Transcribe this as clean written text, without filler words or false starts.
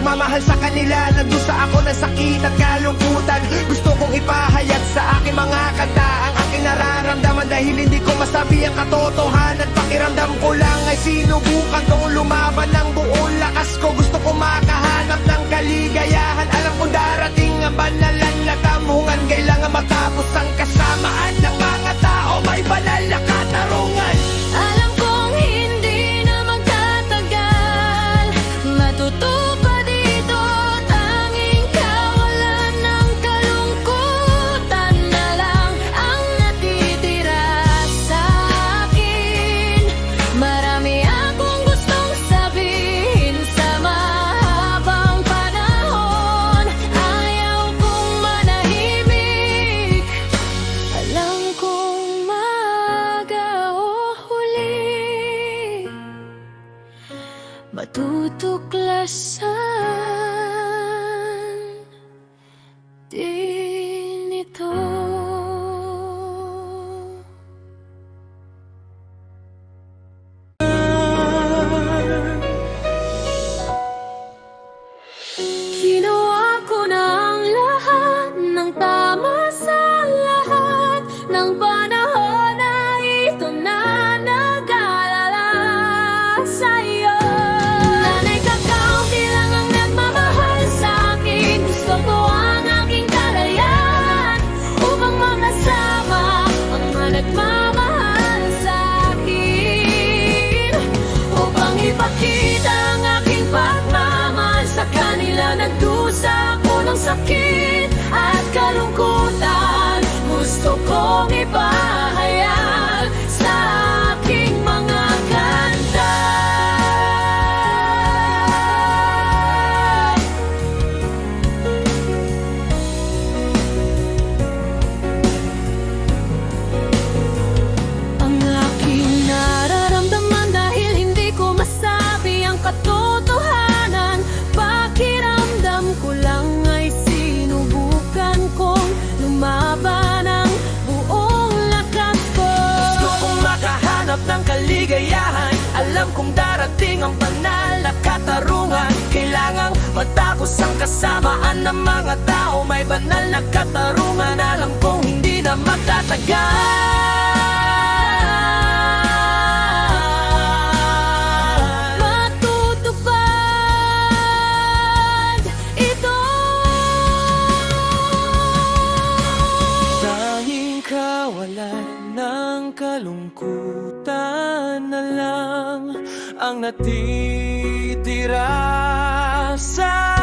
nagmamahal sa kanila. Nagdusa ako ng sakit at kalungkutan. Gusto kong ipahayag sa aking mga kanta ang aking nararamdaman, dahil hindi ko masabi ang katotohanan. Pakiramdam ko lang ay sinubukan kong lumaban ng buong lakas ko. Gusto ko makahanap ng kaligayahan. Alam kong darating ang banalan na tampungan. Kailangan matapos ang kasamaan ng mga tao, may banal na katarungan. Alam kong hindi na magtatagal, matutupad dito, tanging kawalan ng kalungkutan na lang ang natitira sa akin. Marami akong gustong sabihin sa mahabang panahon, ayaw kong manahimik. Alam kong maaga o huli, matutuklasan din ito. Ginawa ko na ang lahat ng tama sa lahat ng panahon na ito na nag-aalala sa'yo. Nanay kakaunti lang ang nagmamahal sa akin. Gusto ko ang aking kalayaan upang makasama ang mga nagmamahal sa akin. Upang ipakita ang aking pagmamahal sa kanila, nagdusa ako ng sakit at kalungkutan. Gusto kong ipahayag sa aking mga kanta. Ang aking nararamdaman, dahil hindi ko masabi ang katotohanan. Pakiramdam ko lang ay sinubukan kong lumaban ng buong lakas ko. Gusto kong makahanap ng kaligayahan. Alam kong darating ang banal na katarungan. Kailangang matapos ang kasamaan ng mga tao, may banal na katarungan. Alam kong hindi na magtatagal. Matutupad ito. Tanging kawalan ng kalungkutan na lang ang natitira sa